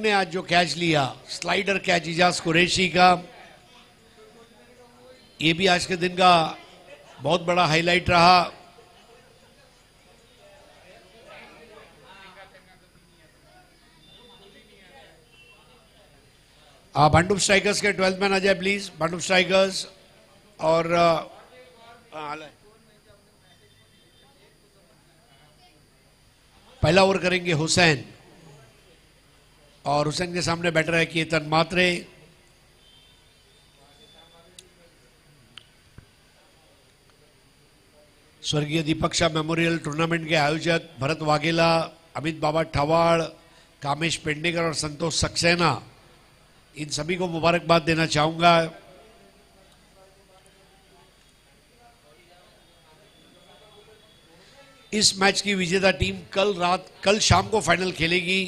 ने आज जो कैच लिया, स्लाइडर कैच इजाज कुरैशी का, ये भी आज के दिन का बहुत बड़ा हाईलाइट रहा। भांडुप स्ट्राइकर्स के 12th मैन आ जाए प्लीज, भांडुप स्ट्राइकर्स। और पहला ओवर करेंगे हुसैन, और हुसैन के सामने बैटर है केतन मात्रे। स्वर्गीय दीपक शाह मेमोरियल टूर्नामेंट के आयोजक भरत वाघेला, अमित बाबा ठवाड़, कामेश पेडनेकर और संतोष सक्सेना, इन सभी को मुबारकबाद देना चाहूंगा। इस मैच की विजेता टीम कल शाम को फाइनल खेलेगी।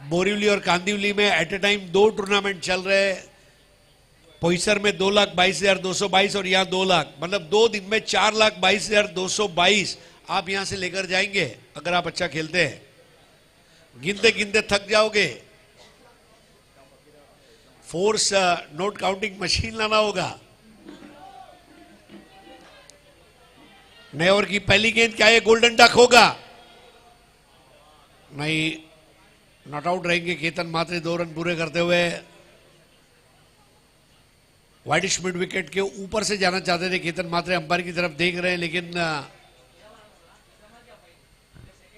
बोरीवली और कांदिवली में एट ए टाइम 2 टूर्नामेंट चल रहे हैं। पोईसर में 2,22,222 और यहां 2 लाख, मतलब 2 दिन में 4,22,222 आप यहां से लेकर जाएंगे अगर आप अच्छा खेलते हैं। गिनते गिनते थक जाओगे। फोर्स नोट काउंटिंग मशीन लाना होगा। नए ओवर की पहली गेंद, क्या ये गोल्डन डक होगा? नहीं, नॉट आउट रहेंगे केतन मात्रे 2 रन पूरे करते हुए। वाइडिश मिड विकेट के ऊपर से जाना चाहते थे केतन मात्रे, अंपायर की तरफ देख रहे हैं, लेकिन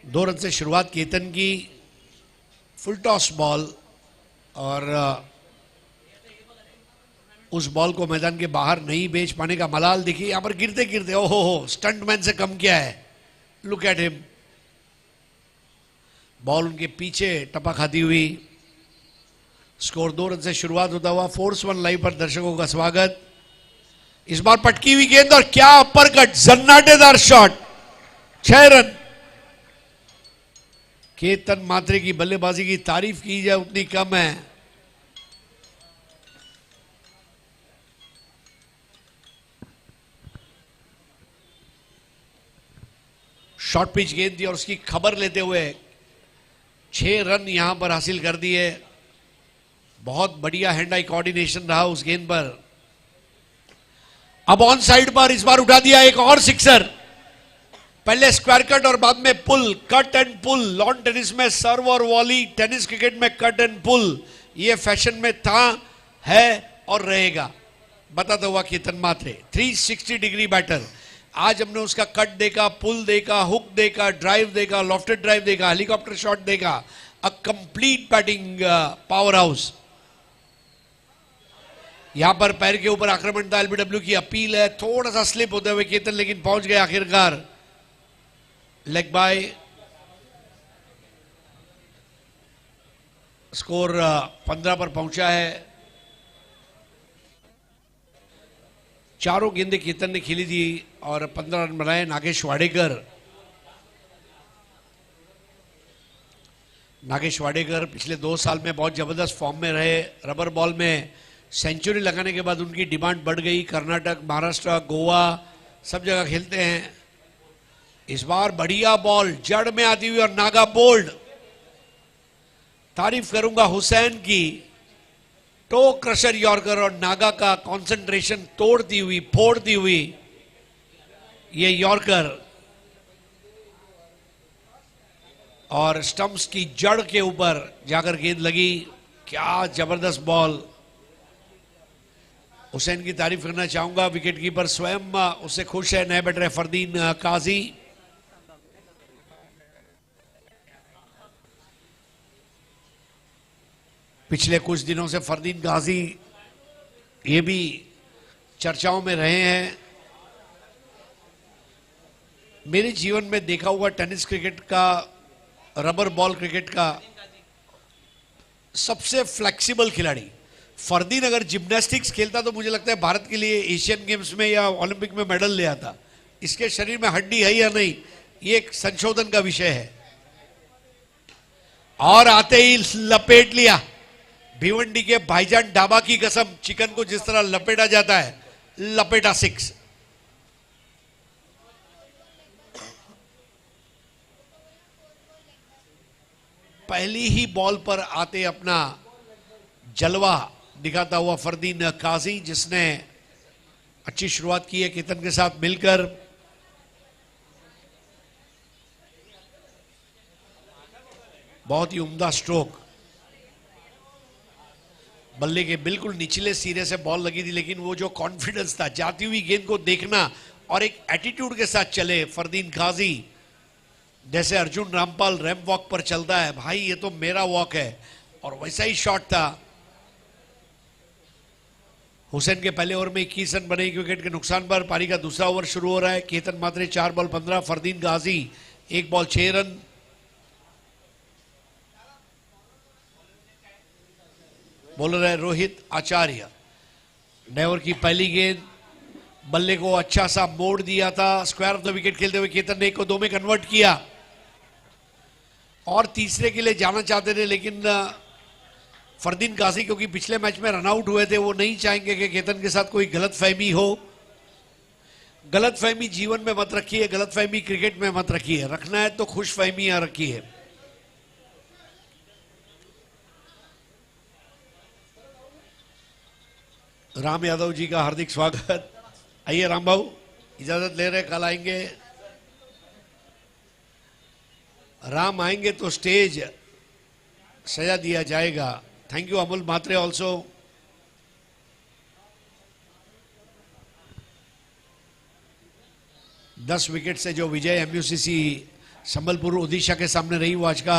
2 रन से शुरुआत केतन की। फुल टॉस बॉल, और उस बॉल को मैदान के बाहर नहीं बेच पाने का मलाल देखिए यहां पर गिरते गिरते। ओहो हो, स्टंटमैन से कम किया है। Look at him. बॉल उनके पीछे टपा खाती हुई। स्कोर 2 रन से शुरुआत होता हुआ फोर्स 1 लाइव पर दर्शकों का स्वागत। इस बार पटकी हुई गेंद और क्या अपर कट, जन्नाटेदार शॉट, 6 रन। केतन मात्रे की बल्लेबाजी की तारीफ की जाए उतनी कम है। शॉर्ट पिच गेंद थी और उसकी खबर लेते हुए 6 रन यहां पर हासिल कर दिए। बहुत बढ़िया हैंड आई कोऑर्डिनेशन रहा उस गेंद पर। अब ऑन साइड पर इस बार उठा दिया एक और सिक्सर। पहले स्क्वायर कट और बाद में pull, cut and pull. Lawn tennis में सर्व और वॉली, टेनिस क्रिकेट में कट एंड पुल, ये फैशन में था, है और रहेगा। बताता हुआ केतन मात्रे 360 डिग्री बैटर। आज हमने उसका कट देखा, पुल देखा, हुक देखा, ड्राइव देखा, लॉफ्टेड ड्राइव देखा, हेलीकॉप्टर शॉट देखा। A complete batting power house. यहां पर पैर के ऊपर आक्रमण था, एलबीडब्ल्यू की अपील है। थोड़ा सा स्लिप होते हुए केतन लेकिन पहुंच गए आखिरकार। Leg bye. स्कोर 15 पर पहुंचा है। चारों गेंदें केतन ने खेली थी और 15 रन बनाए। नागेश वाडेकर पिछले 2 साल में बहुत जबरदस्त फॉर्म में रहे। रबर बॉल में सेंचुरी लगाने के बाद उनकी डिमांड बढ़ गई। कर्नाटक, महाराष्ट्र, गोवा सब जगह खेलते हैं। इस बार बढ़िया बॉल जड़ में आती हुई और नागा बोल्ड। तारीफ करूंगा हुसैन की। टो क्रशर यॉर्कर और नागा का कंसंट्रेशन तोड़ती हुई, फोड़ती हुई ये यॉर्कर, और स्टंप्स की जड़ के ऊपर जाकर गेंद लगी। क्या जबरदस्त बॉल। हुसैन की तारीफ करना चाहूंगा। विकेटकीपर स्वयं उससे खुश है। नए बैटर है फरदीन काजी। पिछले कुछ दिनों से फरदीन गाजी ये भी चर्चाओं में रहे हैं। मेरे जीवन में देखा हुआ टेनिस क्रिकेट का, रबर बॉल क्रिकेट का सबसे फ्लेक्सिबल खिलाड़ी फरदीन। अगर जिम्नास्टिक्स खेलता तो मुझे लगता है भारत के लिए एशियन गेम्स में या ओलंपिक में मेडल ले आता। इसके शरीर में हड्डी है या नहीं, ये एक संशोधन का विषय है। और आते ही लपेट लिया। भिवंडी के भाईजान ढाबा की कसम, चिकन को जिस तरह लपेटा जाता है, लपेटा 6। पहली ही बॉल पर आते अपना जलवा दिखाता हुआ फरदीन काजी, जिसने अच्छी शुरुआत की है केतन के साथ मिलकर। बहुत ही उम्दा स्ट्रोक, बल्ले के बिल्कुल निचले सिरे से बॉल लगी थी, लेकिन वो जो कॉन्फिडेंस था, जाती हुई गेंद को देखना और एक एटीट्यूड के साथ चले फरदीन काजी, जैसे अर्जुन रामपाल रैंप वॉक पर चलता है, भाई ये तो मेरा वॉक है, और वैसा ही शॉट था। हुसैन के पहले ओवर में 21 रन बने विकेट के नुकसान पर। पारी का दूसरा ओवर शुरू हो रहा है। केतन मात्रे 4 बॉल 15, फरदीन गाजी 1 बॉल 6 रन। बॉलर है रोहित आचार्य। नेवर की पहली गेंद, बल्ले को अच्छा सा मोड़ दिया था। स्क्वायर ऑफ द विकेट खेलते हुए केतन ने 1 को 2 में कन्वर्ट किया और तीसरे के लिए जाना चाहते थे, लेकिन फरदीन काजी क्योंकि पिछले मैच में रनआउट हुए थे, वो नहीं चाहेंगे कि केतन के साथ कोई गलतफहमी हो। गलतफहमी जीवन में मत रखिए, गलतफहमी क्रिकेट में मत रखिए, रखना है तो खुशफहमियां रखिए। राम यादव जी का हार्दिक स्वागत। आइए राम भाऊ, इजाजत ले रहे, कल आएंगे। राम आएंगे तो स्टेज सजा दिया जाएगा। Thank you Amol Matre also. दस विकेट से जो विजय एमयूसीसी संबलपुर ओडिशा के सामने रही, वो आज का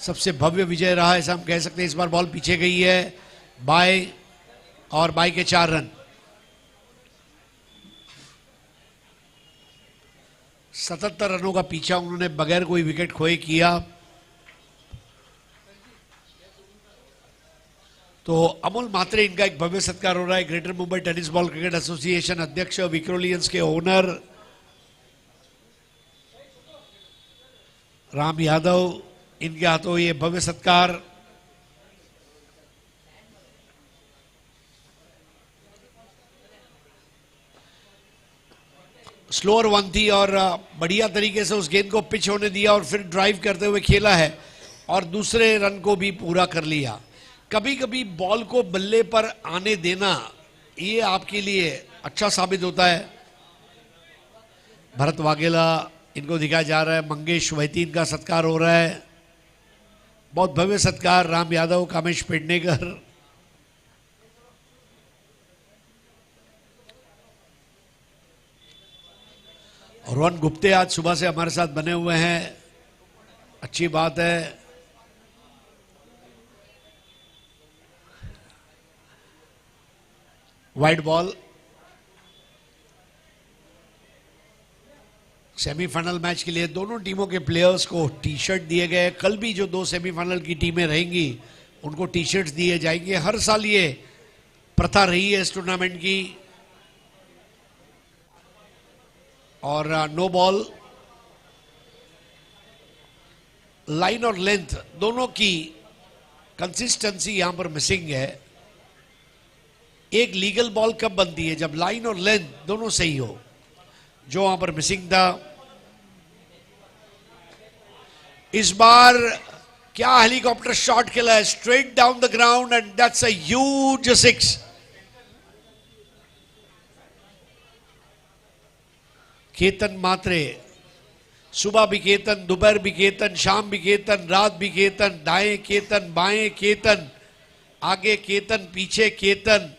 सबसे भव्य विजय रहा, ऐसा हम कह सकते हैं। इस बार बॉल पीछे गई है बाय, और बाय के 4 रन। 77 रनों का पीछा उन्होंने बगैर कोई विकेट खोए किया। तो अमोल मात्रे, इनका एक भव्य सत्कार हो रहा है। Greater Mumbai tennis ball cricket association अध्यक्ष, विक्रोलियंस के ओनर राम यादव, इनके हाथों ये भव्य सत्कार। स्लोअर वन थी और बढ़िया तरीके से उस गेंद को पिच होने दिया और फिर ड्राइव करते हुए खेला है और दूसरे रन को भी पूरा कर लिया। कभी कभी बॉल को बल्ले पर आने देना, ये आपके लिए अच्छा साबित होता है। भरत वाघेला, इनको दिखाया जा रहा है। मंगेश वैती, इनका सत्कार हो रहा है। बहुत भव्य सत्कार। राम यादव, कामेश पेडनेकर, रोहन गुप्ते आज सुबह से हमारे साथ बने हुए हैं, अच्छी बात है। Wide ball. सेमीफाइनल मैच के लिए दोनों टीमों के प्लेयर्स को टी शर्ट दिए गए। कल भी जो 2 सेमीफाइनल की टीमें रहेंगी उनको टी शर्ट्स दिए जाएंगे। हर साल ये प्रथा रही है इस टूर्नामेंट की। और नो बॉल। लाइन और लेंथ दोनों की कंसिस्टेंसी यहां पर मिसिंग है। एक लीगल बॉल कब बनती है? जब लाइन और लेंथ दोनों सही हो, जो वहां पर मिसिंग था। इस बार क्या हेलीकॉप्टर शॉट खेला है, straight down the ground, and that's a huge 6। Ketan Mhatre, सुबह भी केतन, दोपहर भी केतन, शाम भी केतन, रात भी केतन, दाएं केतन, बाएं केतन, आगे केतन, पीछे केतन।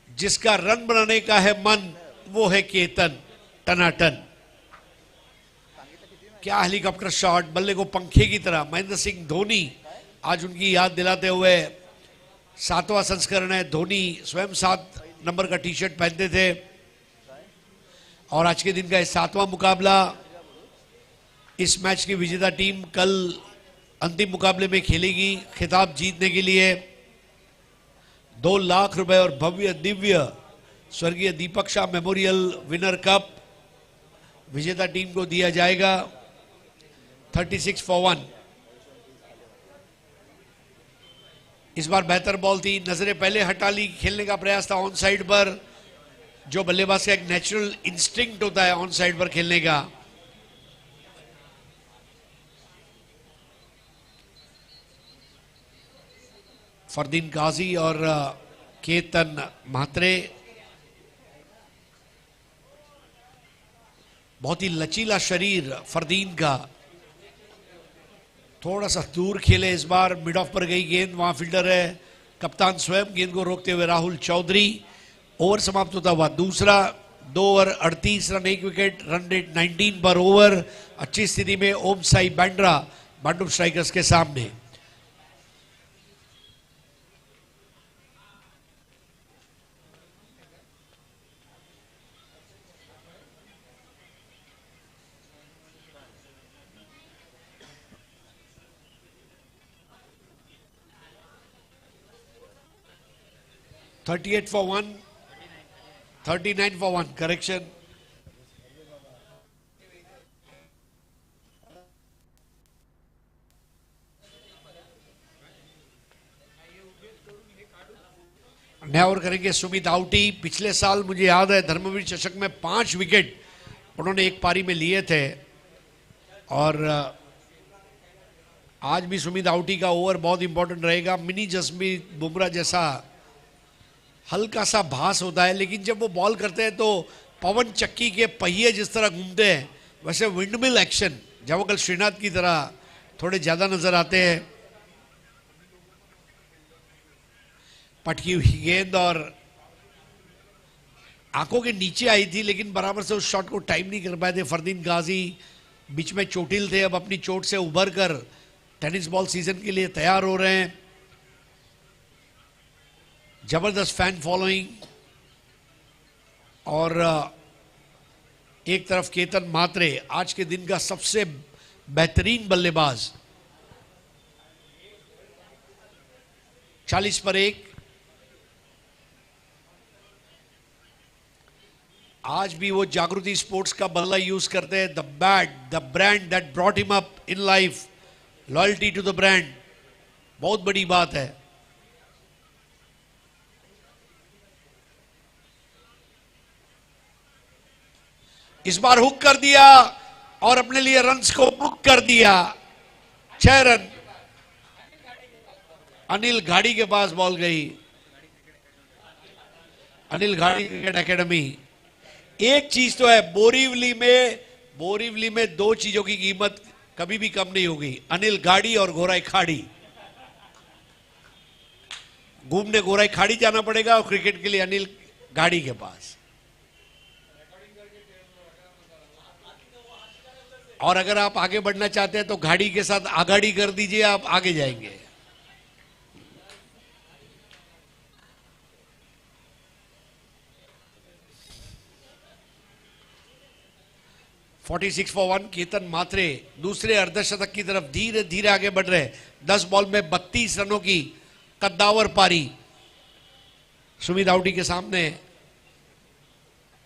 जिसका रन बनाने का है मन, वो है केतन टनाटन। क्या हेलीकॉप्टर शॉट, बल्ले को पंखे की तरह। महेंद्र सिंह धोनी, आज उनकी याद दिलाते हुए 7वां संस्करण है। धोनी स्वयं 7 नंबर का टी शर्ट पहनते थे और आज के दिन का 7वां मुकाबला। इस मैच की विजेता टीम कल अंतिम मुकाबले में खेलेगी खिताब जीतने के लिए। 2 लाख रुपए और भव्य दिव्य स्वर्गीय दीपक शाह मेमोरियल विनर कप विजेता टीम को दिया जाएगा। 36 for 1। इस बार बेहतर बॉल थी, नजरें पहले हटा ली। खेलने का प्रयास था ऑन साइड पर, जो बल्लेबाज का एक नेचुरल इंस्टिंक्ट होता है ऑन साइड पर खेलने का। फरदीन गाजी और केतन म्हात्रे। बहुत ही लचीला शरीर फरदीन का, थोड़ा सा दूर खेले इस बार। मिड ऑफ पर गई गेंद, वहां फील्डर है कप्तान स्वयं, गेंद को रोकते हुए राहुल चौधरी। ओवर समाप्त होता हुआ दूसरा, 2 over 38 run, 1 wicket, run rate 19 पर ओवर। अच्छी स्थिति में ओम साई बैंड्रा बांडुप स्ट्राइकर्स के सामने। $38 for 1, 39 for 1, correction. नया ओवर करेंगे सुमित आउटी। पिछले साल मुझे याद है धर्मवीर चषक में 5 विकेट उन्होंने एक पारी में लिए थे, और आज भी सुमित आउटी का ओवर बहुत इंपॉर्टेंट रहेगा। मिनी जसप्रीत बुमराह जैसा हल्का सा भास होता है, लेकिन जब वो बॉल करते हैं तो पवन चक्की के पहिए जिस तरह घूमते हैं वैसे विंडमिल एक्शन जवाहर श्रीनाथ की तरह थोड़े ज्यादा नजर आते हैं। पटकी हुई गेंद और आंखों के नीचे आई थी, लेकिन बराबर से उस शॉट को टाइम नहीं कर पाए थे फरदीन गाजी। बीच में चोटिल थे, अब अपनी चोट से उभर कर टेनिस बॉल सीजन के लिए तैयार हो रहे हैं। जबरदस्त फैन फॉलोइंग, और एक तरफ केतन म्हात्रे आज के दिन का सबसे बेहतरीन बल्लेबाज। 40 पर 1। आज भी वो जागृति स्पोर्ट्स का बल्ला यूज करते हैं। The bat, the brand that brought him up in life, loyalty to the brand, बहुत बड़ी बात है। इस बार हुक कर दिया और अपने लिए रन्स को बुक कर दिया। 6 रन अनिल घाड़ी के पास बॉल गई। Anil Ghadi cricket academy. एक चीज तो है, बोरीवली में 2 चीजों की कीमत कभी भी कम नहीं होगी, अनिल घाड़ी और गोराई खाड़ी। घूमने गोराई खाड़ी जाना पड़ेगा और क्रिकेट के लिए अनिल घाड़ी के पास। और अगर आप आगे बढ़ना चाहते हैं तो घाड़ी के साथ आगाड़ी कर दीजिए, आप आगे जाएंगे। $46 for 1। केतन म्हात्रे दूसरे अर्धशतक की तरफ धीरे धीरे आगे बढ़ रहे। 10 बॉल में 32 रनों की कद्दावर पारी। सुमित आउटी के सामने,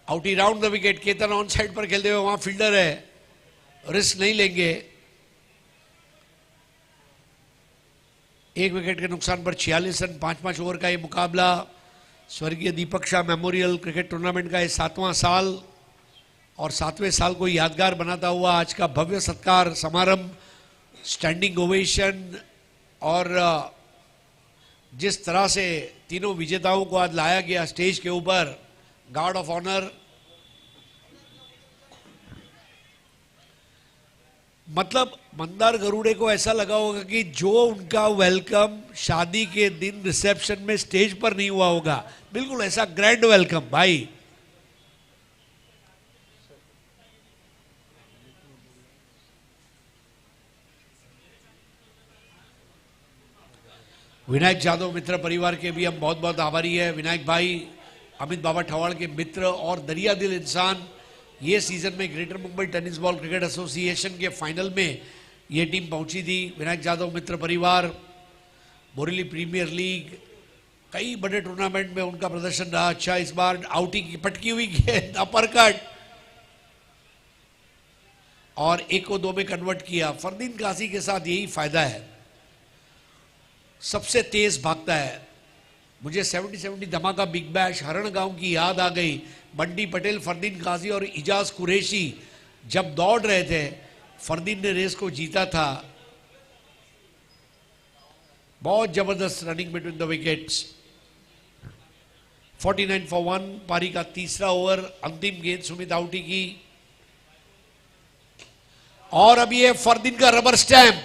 outie round the wicket. Ketan on side पर खेलते हुए, वहां फील्डर है, रिस्क नहीं लेंगे। 1 विकेट के नुकसान पर 46 रन। 5-5 ओवर का ये मुकाबला स्वर्गीय दीपक शाह मेमोरियल क्रिकेट टूर्नामेंट का ये 7वां साल, और 7वें साल को यादगार बनाता हुआ आज का भव्य सत्कार समारंभ, स्टैंडिंग ओवेशन, और जिस तरह से तीनों विजेताओं को आज लाया गया स्टेज के ऊपर, गार्ड ऑफ ऑनर। मतलब मंदार गरुड़े को ऐसा लगा होगा कि जो उनका वेलकम शादी के दिन रिसेप्शन में स्टेज पर नहीं हुआ होगा, बिल्कुल ऐसा ग्रैंड वेलकम भाई। विनायक जादव मित्र परिवार के भी हम बहुत बहुत आभारी है। विनायक भाई अमित बाबा ठवाड़ के मित्र और दरिया दिल इंसान। ये सीजन में greater Mumbai tennis ball cricket association के फाइनल में ये टीम पहुंची थी। विनायक जादव मित्र परिवार, बोरीवली प्रीमियर लीग, कई बड़े टूर्नामेंट में उनका प्रदर्शन रहा अच्छा। इस बार आउटी की पटकी हुई गेंद, अपरकट, और 1 को 2 में कन्वर्ट किया। फरदीन गाजी के साथ यही फायदा है, सबसे तेज भागता है। मुझे 70-70 धमाका बिग बैश हरण गांव की याद आ गई। बंटी पटेल, फरदीन गाजी और इजाज कुरैशी जब दौड़ रहे थे, फरदीन ने रेस को जीता था। बहुत जबरदस्त running between the wickets. 49 for 1 पारी का तीसरा ओवर, अंतिम गेंद सुमित आउटी की। और अब ये फरदीन का rubber stamp,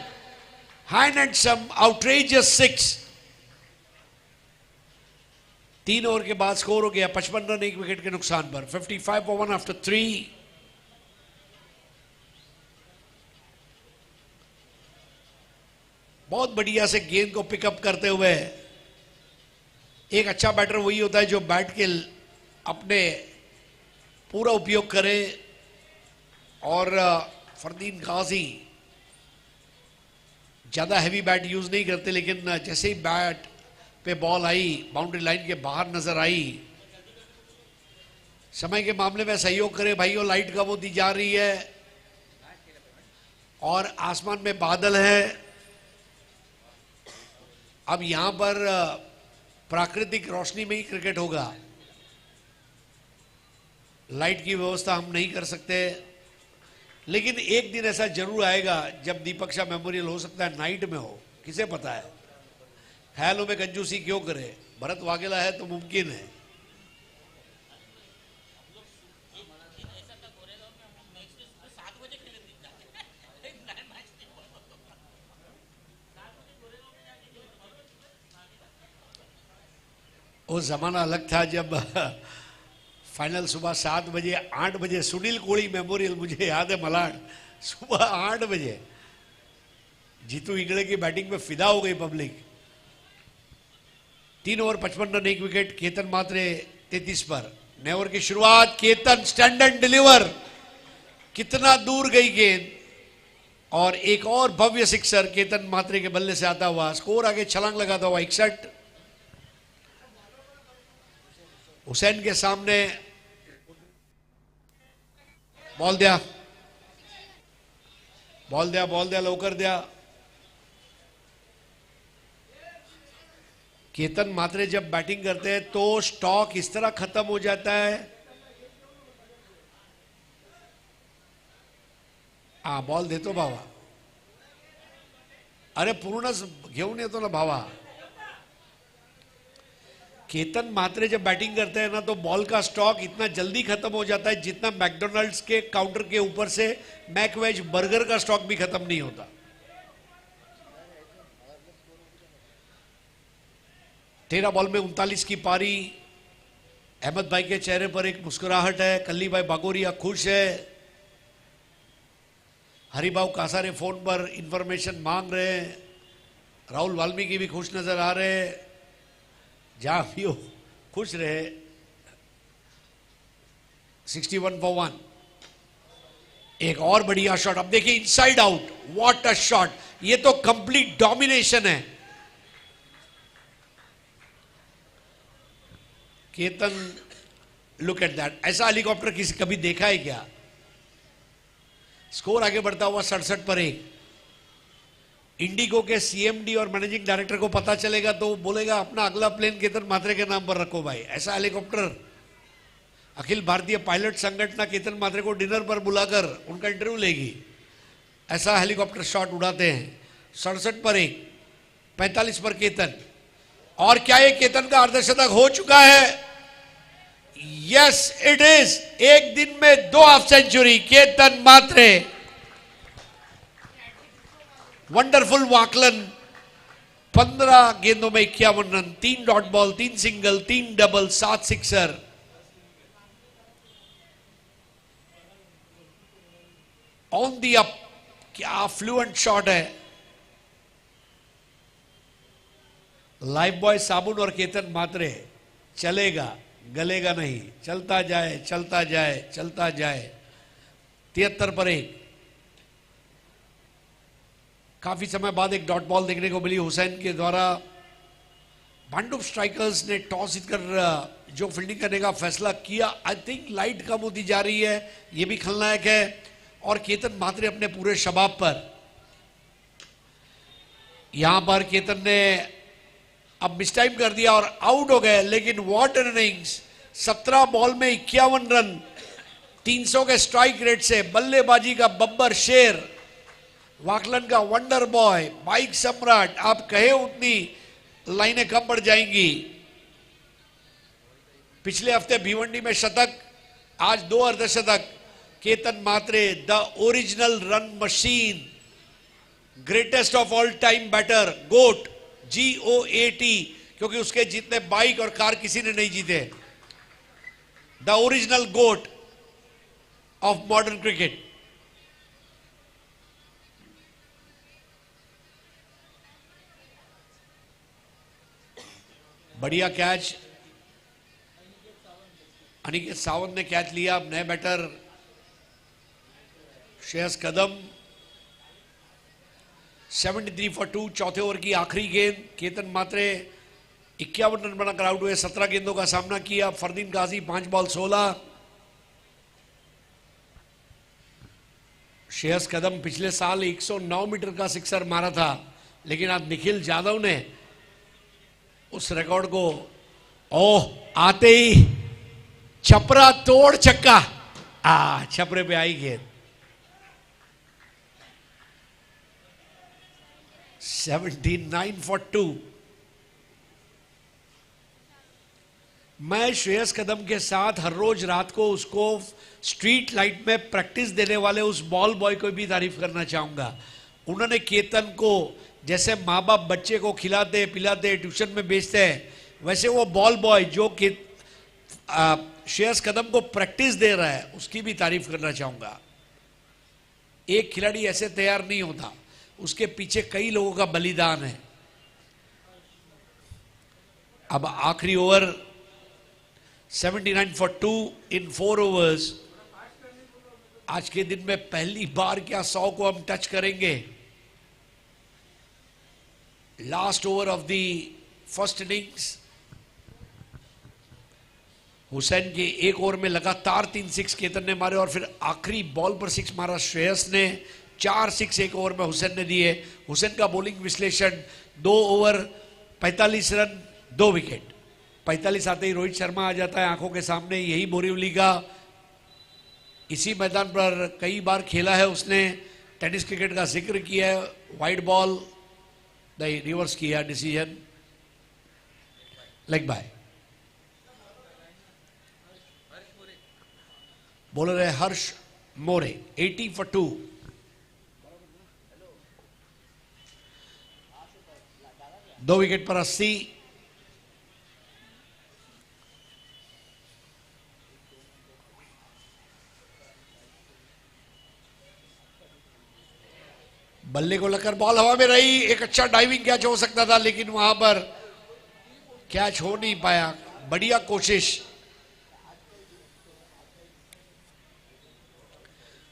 hand and some outrageous 6। 3 over के बाद स्कोर हो गया 55 रन 1 विकेट के नुकसान पर। 55 फॉर 1 आफ्टर 3। बहुत बढ़िया से गेंद को पिकअप करते हुए, एक अच्छा बैटर वही होता है जो बैट के अपने पूरा उपयोग करे। और फरदीन गाजी ज्यादा हैवी बैट यूज नहीं करते, लेकिन जैसे ही बैट पे बॉल आई, बाउंड्री लाइन के बाहर नजर आई, समय के मामले में सहयोग करे भाइयों। लाइट कम होती जा रही है और आसमान में बादल है। अब यहां पर प्राकृतिक रोशनी में ही क्रिकेट होगा, लाइट की व्यवस्था हम नहीं कर सकते। लेकिन एक दिन ऐसा जरूर आएगा जब दीपक शाह मेमोरियल हो सकता है नाइट में हो, किसे पता है। ख्यालों में कंजूसी क्यों करे, भरत वाघेला है तो मुमकिन है। वो जमाना अलग था जब फाइनल सुबह 7 बजे 8 बजे, सुनील कोहली मेमोरियल मुझे याद है मलाड, सुबह 8 बजे जीतू इंगड़े की बैटिंग में फिदा हो गई public. 3 over 55 run 1 wicket, Ketan Mhatre 33 पर। नए ओवर की शुरुआत, केतन स्टैंड एंड डिलीवर, कितना दूर गई गेंद और एक और भव्य सिक्सर केतन मात्रे के बल्ले से आता हुआ। स्कोर आगे छलांग लगाता हुआ 61। हुसैन के सामने बॉल दिया, बॉल दिया, बॉल दिया, लवकर दिया। केतन मात्रे जब बैटिंग करते हैं तो स्टॉक इस तरह खत्म हो जाता है। बॉल देतो भावा, अरे पूर्ण घेऊन येतो ना भावा। केतन मात्रे जब बैटिंग करते हैं ना तो बॉल का स्टॉक इतना जल्दी खत्म हो जाता है जितना मैकडोनल्ड्स के काउंटर के ऊपर से मैकवेज बर्गर का स्टॉक भी खत्म नहीं होता। 13 बॉल में 39 की पारी। अहमद भाई के चेहरे पर एक मुस्कुराहट है, कल्ली भाई बागोरिया खुश है, हरिभाव कासारे फोन पर इंफॉर्मेशन मांग रहे हैं, राहुल वाल्मीकि भी खुश नजर आ रहे हैं, जहां भी हो खुश रहे। 61 फॉर 1। एक और बढ़िया शॉट, अब देखिए inside out, what a shot, ये तो कंप्लीट डोमिनेशन है। केतन, लुक एट दैट, ऐसा हेलीकॉप्टर किसी कभी देखा है क्या। स्कोर आगे बढ़ता हुआ 67 पर 1। इंडिगो के सीएमडी और मैनेजिंग डायरेक्टर को पता चलेगा तो बोलेगा अपना अगला प्लेन केतन मात्रे के नाम पर रखो भाई। ऐसा हेलीकॉप्टर अखिल भारतीय पायलट संगठन केतन मात्रे को डिनर पर बुलाकर उनका इंटरव्यू लेगी। ऐसा हेलीकॉप्टर शॉट उड़ाते हैं। 67 पर 1, 45 पर केतन। और क्या ये केतन का अर्धशतक हो चुका है? Yes it is. एक दिन में 2 हाफ सेंचुरी केतन मात्रे। वंडरफुल वाकलन, 15 गेंदों में 51 run, 3 dot ball, 3 single, 3 double, 7 sixer. On the up, क्या फ्लुएंट शॉट है। लाइफ बॉय साबुन और केतन मात्रे, चलेगा गलेगा नहीं, चलता जाए चलता जाए चलता जाए। 73 पर 1। काफी समय बाद एक डॉट बॉल देखने को मिली हुसैन के द्वारा। भांडुप स्ट्राइकर्स ने टॉस जीतकर जो फील्डिंग करने का फैसला किया, आई थिंक लाइट कम होती जा रही है, यह भी खलनायक है। और केतन मात्रे अपने पूरे शबाब पर, यहां पर केतन ने अब मिस टाइम कर दिया और आउट हो गए। लेकिन व्हाट एन इनिंग्स, 17 बॉल में 51 रन, 300 के स्ट्राइक रेट से बल्लेबाजी का बब्बर शेर। वाकलन का वंडर बॉय, बाइक सम्राट, आप कहे उतनी लाइनें कम पड़ जाएंगी। पिछले हफ्ते भिवंडी में शतक, आज 2 अर्धशतक। Ketan Mhatre the original run machine, greatest of all time batter, goat, GOAT, क्योंकि उसके जीतने बाइक और कार किसी ने नहीं जीते। The original goat of modern cricket. बढ़िया कैच, अनिकेत सावंत ने कैच लिया। नए बैटर श्रेयस कदम। 73 फॉर 2, चौथे ओवर की आखिरी गेंद। केतन मात्रे 51 रन बनाकर आउट हुए। 17 गेंदों का सामना किया। फरदीन गाजी 5 बॉल 16। श्रेयस कदम पिछले साल 109 मीटर का सिक्सर मारा था, लेकिन आज निखिल जाधव ने उस रिकॉर्ड को आते ही छपरा तोड़ छक्का, छपरे पे आई गेंद। 79 फॉर 2। मैं श्रेयस कदम के साथ हर रोज रात को उसको स्ट्रीट लाइट में प्रैक्टिस देने वाले उस बॉल बॉय को भी तारीफ करना चाहूंगा। उन्होंने केतन को, जैसे माँ बाप बच्चे को खिलाते पिलाते ट्यूशन में भेजते हैं, वैसे वो बॉल बॉय जो कि श्रेयस कदम को प्रैक्टिस दे रहा है, उसकी भी तारीफ करना चाहूंगा। एक खिलाड़ी ऐसे तैयार नहीं होता, उसके पीछे कई लोगों का बलिदान है। अब आखिरी ओवर 79 फॉर 2 इन 4 ओवर्स। आज के दिन में पहली बार क्या 100 को हम टच करेंगे। Last over of the first innings. Hussain के एक ओवर में लगातार 3 6 केतन ने मारे और फिर आखिरी बॉल पर 6 मारा श्रेयस ने। 4 6 एक ओवर में हुसैन ने दिए। हुसैन का बॉलिंग विश्लेषण, 2 ओवर 45 रन 2 विकेट। 45 आते ही रोहित शर्मा आ जाता है आंखों के सामने। यही बोरीवली का, इसी मैदान पर कई बार खेला है उसने। टेनिस क्रिकेट का जिक्र किया है। वाइड बॉल नहीं, रिवर्स किया डिसीजन, लेग बाय। बॉलर है हर्ष मोरे। 80 फॉर 2। दो विकेट पर 80। बल्ले को लगकर बॉल हवा में रही। एक अच्छा डाइविंग कैच हो सकता था, लेकिन वहां पर कैच हो नहीं पाया। बढ़िया कोशिश।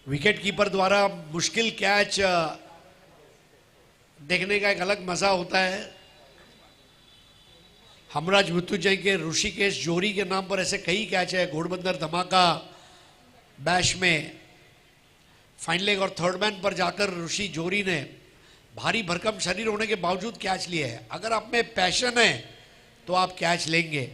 विकेट कीपर द्वारा मुश्किल कैच देखने का एक अलग मजा होता है। हमराज मृत्युंजय के ऋषिकेश जोरी के नाम पर ऐसे कई कैच है। घोड़बंदर धमाका बैश में फाइन लेग और थर्ड मैन पर जाकर ऋषि जोरी ने भारी भरकम शरीर होने के बावजूद कैच लिए है। अगर आप में पैशन है तो आप कैच लेंगे।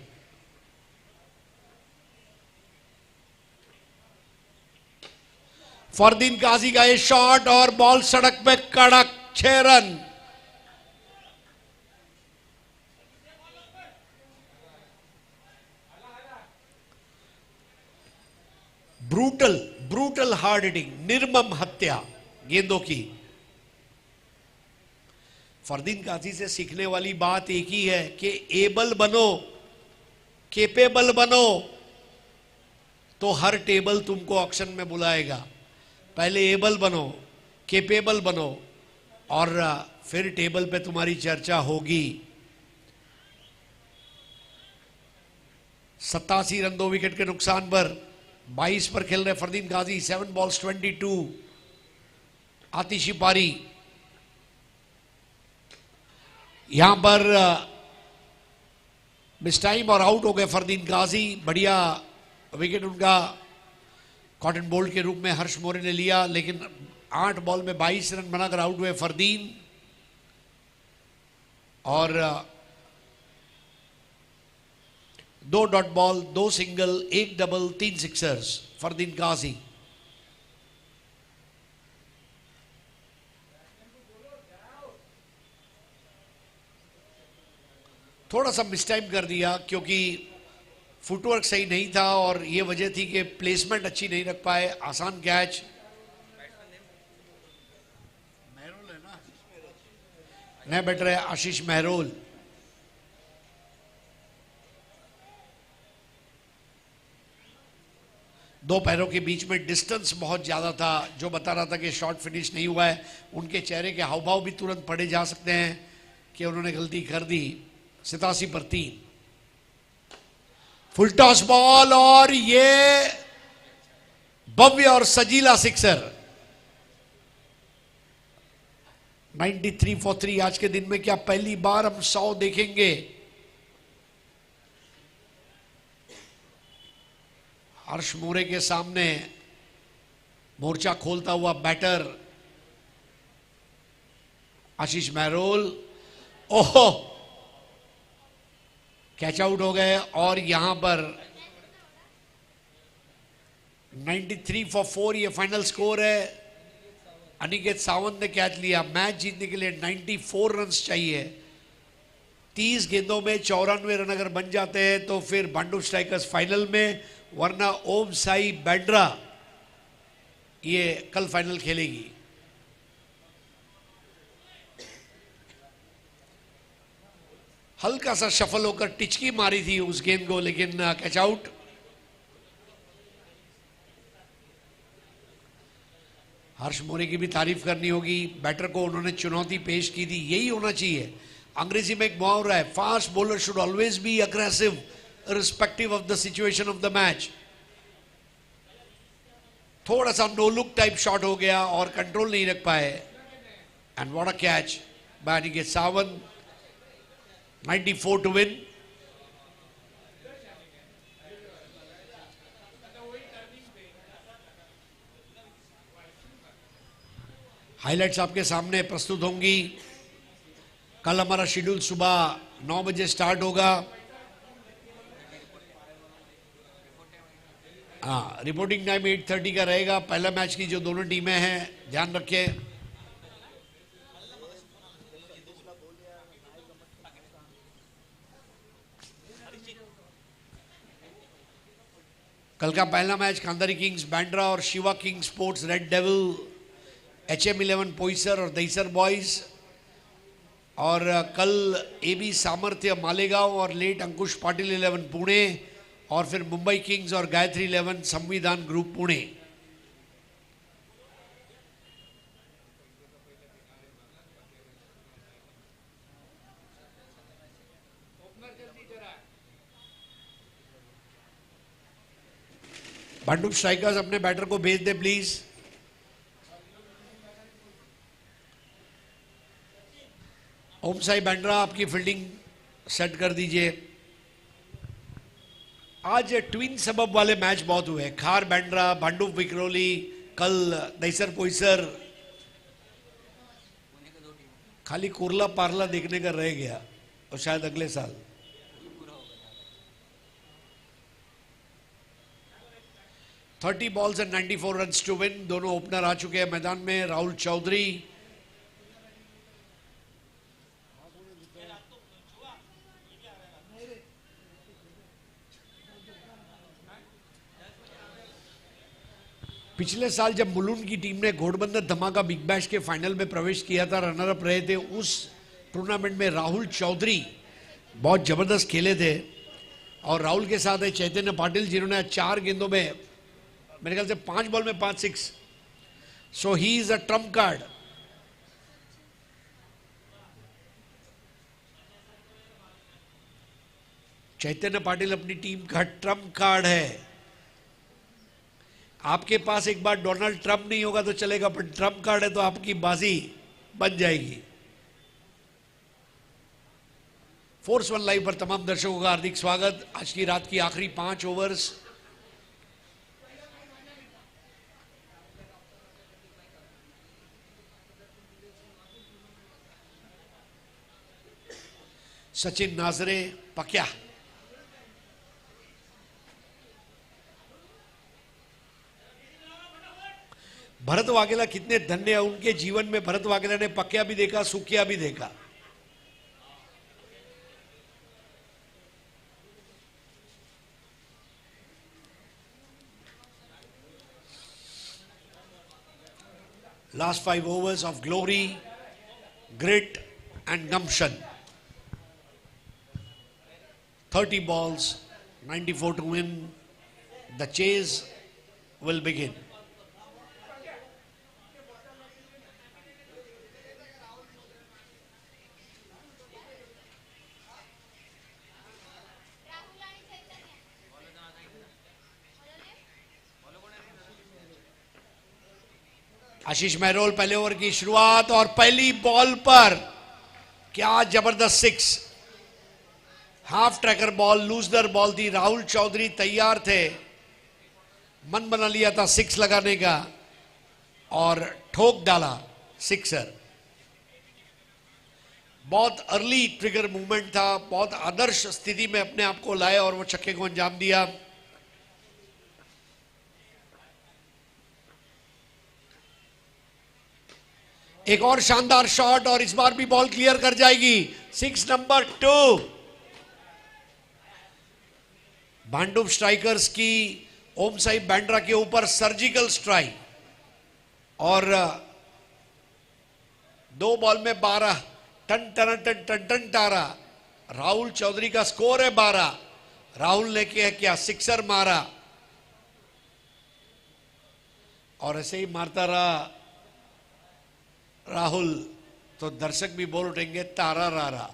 फरदीन काजी का ये शॉट और बॉल सड़क पे कड़क। 6 रन। ब्रूटल हार्ड हिटिंग, निर्मम हत्या गेंदों की। फरदीन काजी से सीखने वाली बात एक ही है कि एबल बनो, केपेबल बनो, तो हर टेबल तुमको ऑक्शन में बुलाएगा। पहले एबल बनो, केपेबल बनो, और फिर टेबल पे तुम्हारी चर्चा होगी। 87 रन 2 विकेट के नुकसान पर 22 पर खेल रहे फरदीन गाजी। 7 बॉल्स 22। आतिशी पारी। यहां पर मिस टाइम और आउट हो गए फरदीन गाजी। बढ़िया विकेट उनका कॉटन बोल्ट के रूप में हर्ष मोरे ने लिया, लेकिन 8 बॉल में 22 रन बनाकर आउट हुए फरदीन। और 2 dot ball, 2 single, 1 double, 3 sixers Fardeen Ghazi. थोड़ा सा मिसटाइम कर दिया क्योंकि फुटवर्क सही नहीं था और ये वजह थी कि प्लेसमेंट अच्छी नहीं रख पाए। आसान कैच, नया बैटर है आशीष महरोल। दो पैरों के बीच में डिस्टेंस बहुत ज्यादा था, जो बता रहा था कि शॉट फिनिश नहीं हुआ है। उनके चेहरे के हाव भाव भी तुरंत पढ़े जा सकते हैं कि उन्होंने गलती कर दी। 87 पर 3, फुल टॉस बॉल और ये भव्य और सजीला सिक्सर। 93 फॉर 3। आज के दिन में क्या पहली बार हम 100 देखेंगे? हर्ष मोरे के सामने मोर्चा खोलता हुआ बैटर आशीष महरोल। ओहो, कैच आउट हो गए और यहां पर 93 फॉर 4 ये फाइनल स्कोर है। अनिकेत सावंत ने कैच लिया। मैच जीतने के लिए 94 रन्स चाहिए। 30 गेंदों में 94 रन अगर बन जाते हैं तो फिर भांडुप स्ट्राइकर्स फाइनल में, वरना ओम साई बैंड्रा ये कल फाइनल खेलेगी। हल्का सा शफल होकर टिचकी मारी थी उस गेंद को, लेकिन कैच आउट। हर्ष मोरे की भी तारीफ करनी होगी। बैटर को उन्होंने चुनौती पेश की थी, यही होना चाहिए। अंग्रेजी में एक मुहावरा है, fast bowler should always be aggressive respective of the situation of the match. थोड़ा सा नो लुक टाइप शॉट हो गया और कंट्रोल नहीं रख पाए। And what a catch by Aniket Sawant. 94 to win. Highlights आपके सामने प्रस्तुत होंगी। कल हमारा शेड्यूल सुबह 9 बजे स्टार्ट होगा। हाँ, रिपोर्टिंग टाइम 8:30 का रहेगा। पहला मैच की जो दोनों टीमें हैं, ध्यान रखें। कल का पहला मैच खानदारी किंग्स बैंड्रा और Shiva king sports red devil, HM11 Poisar और दहीसर बॉयज। और कल AB सामर्थ्य मालेगांव और लेट अंकुश पाटिल 11 पुणे, और फिर मुंबई किंग्स और गायत्री 11 संविधान ग्रुप पुणे। भांडुप स्ट्राइकर्स अपने बैटर को भेज दे प्लीज। ओम साई बैंड्रा आपकी फील्डिंग सेट कर दीजिए। आज ट्विन सबब वाले मैच बहुत हुए। खार बैंड्रा, भांडुप विक्रोली, कल दहीसर पोइसर। खाली कुरला पारला देखने का रह गया और शायद अगले साल। Thirty balls and 94 runs to win. दोनों ओपनर आ चुके हैं मैदान में। राहुल चौधरी, पिछले साल जब मुलुंड की टीम ने घोड़बंदर धमाका बिग बैश के फाइनल में प्रवेश किया था, रनर अप रहे थे, उस टूर्नामेंट में राहुल चौधरी बहुत जबरदस्त खेले थे। और राहुल के साथ है चैतन्य पाटिल, जिन्होंने 4 गेंदों में, मेरे ख्याल से 5 बॉल में 5 6। So he is a trump card. Chaitanya Patil अपनी टीम का ट्रम्प कार्ड है। आपके पास एक बार डोनाल्ड ट्रम्प नहीं होगा तो चलेगा, पर ट्रम्प कार्ड है तो आपकी बाजी बन जाएगी। फोर्स 1 लाइव पर तमाम दर्शकों का हार्दिक स्वागत। आज की रात की आखिरी 5 ओवर्स। सचिन नाजरे पक्या, भरत वाघेला कितने धन्य है। उनके जीवन में भरत वाघेला ने पक्या भी देखा, सुखिया भी देखा। Last 5 overs of glory, grit and gumption. 30 balls, 94 to win. The chase will begin. आशीष मेहरोल पहले ओवर की शुरुआत और पहली बॉल पर क्या जबरदस्त six. Half tracker ball, loser ball थी. राहुल चौधरी तैयार थे, मन बना लिया था सिक्स लगाने का और ठोक डाला सिक्सर. बहुत अर्ली ट्रिगर मूवमेंट था, बहुत आदर्श स्थिति में अपने आप को लाए और वो छक्के को अंजाम दिया. एक और शानदार शॉट और इस बार भी बॉल क्लियर कर जाएगी. 6 नंबर 2. भांडुप स्ट्राइकर्स की ओम साई बैंड्रा के ऊपर सर्जिकल स्ट्राइक और 2 बॉल में 12. टन टन टन टन टन टारा. राहुल चौधरी का स्कोर है 12. राहुल ने क्या सिक्सर मारा और ऐसे ही मारता रहा राहुल तो दर्शक भी बोल उठेंगे तारा रारा.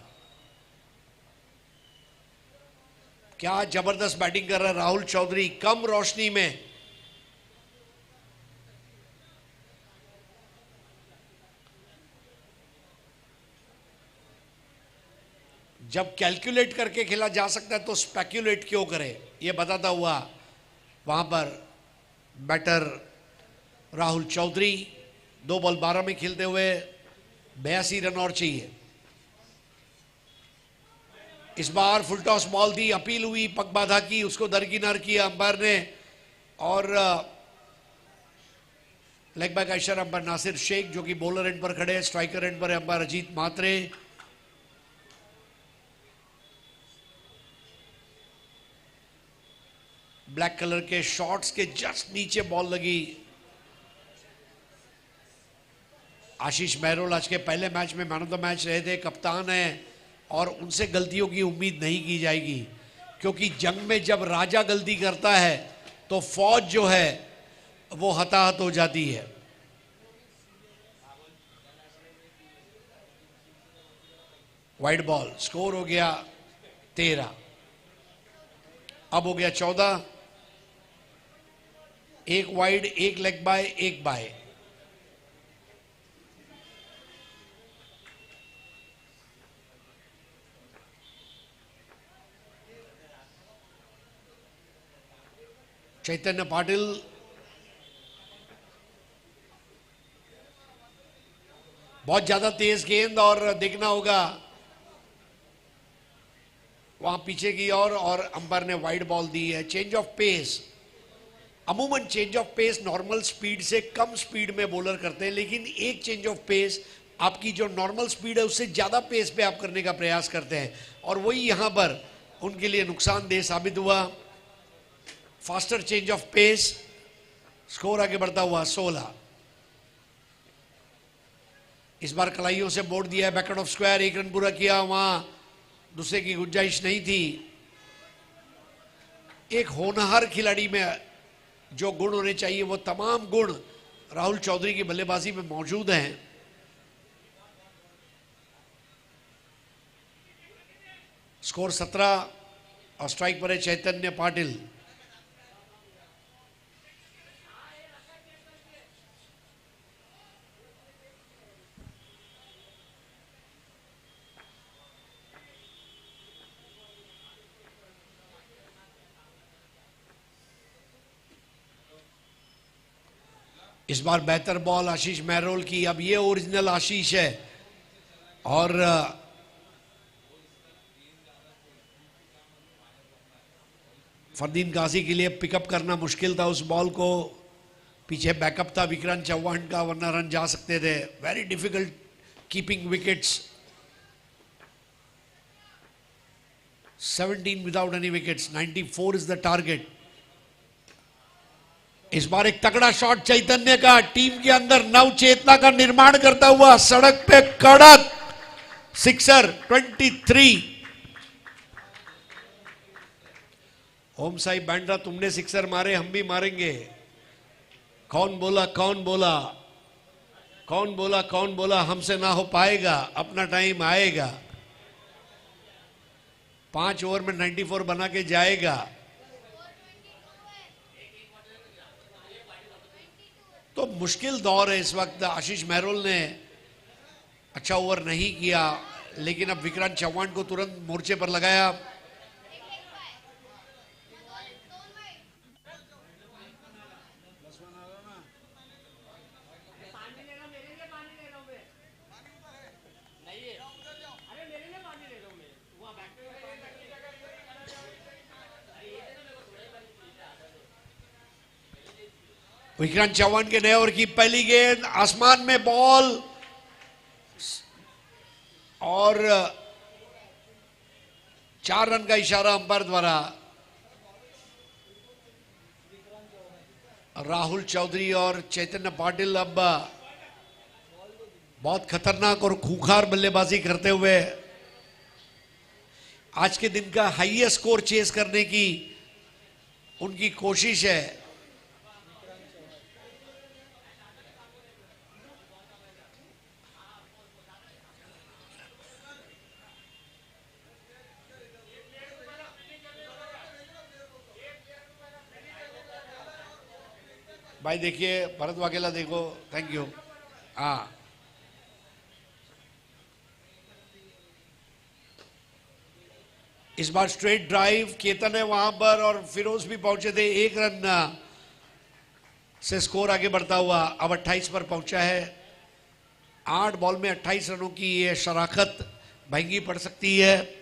क्या जबरदस्त बैटिंग कर रहा है राहुल चौधरी कम रोशनी में. जब कैलकुलेट करके खेला जा सकता है तो स्पेक्युलेट क्यों करे, ये बताता हुआ वहां पर बैटर राहुल चौधरी. 2 बॉल 12 में खेलते हुए 82 रन और चाहिए. इस बार फुल टॉस बॉल थी, अपील हुई, पग बाधा की, उसको दरकिनार किया अंपायर ने और लेग बाय का इशारा अंपायर नासिर शेख जो कि बॉलर एंड पर खड़े हैं. स्ट्राइकर एंड पर है अंपायर अजीत मात्रे. ब्लैक कलर के शॉर्ट्स के जस्ट नीचे बॉल लगी. आशीष मेहरोल आज के पहले मैच में मैन ऑफ द मैच रहे थे, कप्तान हैं और उनसे गलतियों की उम्मीद नहीं की जाएगी क्योंकि जंग में जब राजा गलती करता है तो फौज जो है वो हताहत हो जाती है. Wide ball. स्कोर हो गया 13. अब हो गया 14. 1 वाइड, 1 लेग बाय, 1 बाय. चैतन्य पाटिल बहुत ज्यादा तेज गेंद और देखना होगा वहां पीछे की ओर और अंपायर ने वाइड बॉल दी है. Change of pace. अमूमन change of pace normal speed से कम स्पीड में बॉलर करते हैं, लेकिन एक चेंज ऑफ पेस आपकी जो नॉर्मल स्पीड है उससे ज्यादा पेस पे आप करने का प्रयास करते हैं और वही यहां पर उनके लिए नुकसानदेह साबित हुआ. Faster change of pace. Score आगे बढ़ता हुआ 16. इस बार कलाइयों से बोर्ड दिया है बैकआउट ऑफ स्क्वायर. 1 रन पूरा किया, वहां दूसरे की गुंजाइश नहीं थी. एक होनहार खिलाड़ी में जो गुण होने चाहिए वो तमाम गुण राहुल चौधरी की बल्लेबाजी में मौजूद हैं. स्कोर 17 और स्ट्राइक पर है चैतन्य पाटिल. इस बार बेहतर बॉल आशीष मेहरोल की. अब ये ओरिजिनल आशीष है और फरदीन गाजी के लिए पिकअप करना मुश्किल था उस बॉल को. पीछे बैकअप था विक्रांत चौहान का, वरना रन जा सकते थे. Very difficult keeping wickets. 17 without any wickets. 94 is the target. इस बार एक तगड़ा शॉट चैतन्य का, टीम के अंदर नव चेतना का निर्माण करता हुआ सड़क पे कड़क सिक्सर 23। ओम साई बैंड्रा, तुमने सिक्सर मारे, हम भी मारेंगे। कौन बोला कौन बोला कौन बोला कौन बोला हमसे ना हो पाएगा, अपना टाइम आएगा। 5 ओवर में 94 बना के जाएगा। तो मुश्किल दौर है इस वक्त। आशीष मेहरोल ने अच्छा ओवर नहीं किया, लेकिन अब विक्रांत चौहान को तुरंत मोर्चे पर लगाया। विक्रांत चौहान के नए ओवर की पहली गेंद, आसमान में बॉल और 4 रन का इशारा अंपायर द्वारा। राहुल चौधरी और चैतन्य पाटिल अब बहुत खतरनाक और खूंखार बल्लेबाजी करते हुए आज के दिन का हाईएस्ट स्कोर चेस करने की उनकी कोशिश है। भाई देखिए, भरत वाघेला देखो, थैंक यू। हाँ, इस बार स्ट्रेट ड्राइव, केतन है वहां पर और फिरोज भी पहुंचे थे। 1 रन से स्कोर आगे बढ़ता हुआ अब 28 पर पहुंचा है। 8 बॉल में 28 रनों की ये शराकत महंगी पड़ सकती है।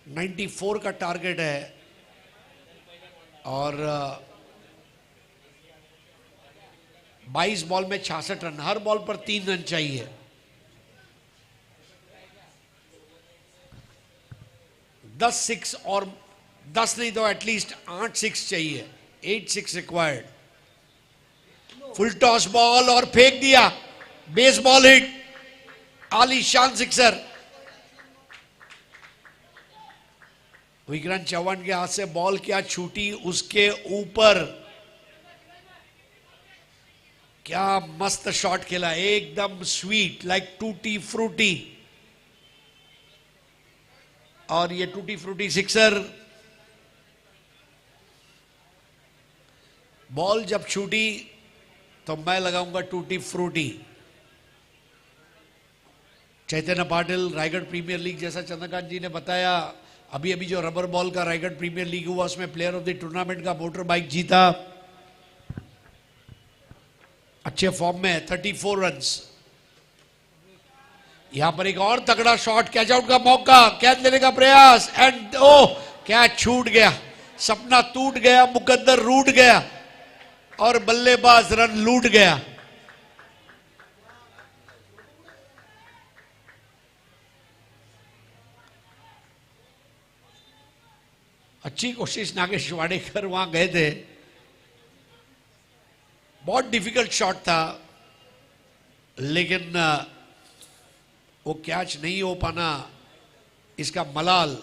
$94 का टारगेट है और 22 बॉल में 66 रन। हर बॉल पर 3 रन चाहिए। 10 6 और 10 नहीं तो एटलीस्ट 8 6 चाहिए। 8 6 रिक्वायर्ड। फुल टॉस बॉल और फेंक दिया, बेस बॉल हिट, आलीशान सिक्सर। विक्रांत चौहान के हाथ से बॉल क्या छूटी उसके ऊपर। क्या मस्त शॉट खेला, एकदम स्वीट, लाइक टूटी फ्रूटी। और ये टूटी फ्रूटी सिक्सर। बॉल जब छूटी तो मैं लगाऊंगा टूटी फ्रूटी। चैतन्य पाटिल, रायगढ़ प्रीमियर लीग, जैसा चंद्रकांत जी ने बताया, अभी अभी जो रबर बॉल का रायगढ़ प्रीमियर लीग हुआ उसमें प्लेयर ऑफ द टूर्नामेंट का मोटर बाइक जीता। अच्छे फॉर्म में 34 रन्स। यहां पर एक और तगड़ा शॉट, कैच आउट का मौका, कैच लेने का प्रयास एंड ओह, कैच छूट गया, सपना टूट गया, मुकद्दर रूठ गया और बल्लेबाज रन लूट गया। अच्छी कोशिश नागेश वाडेकर वहां गए थे। बहुत डिफिकल्ट शॉट था, लेकिन वो कैच नहीं हो पाना, इसका मलाल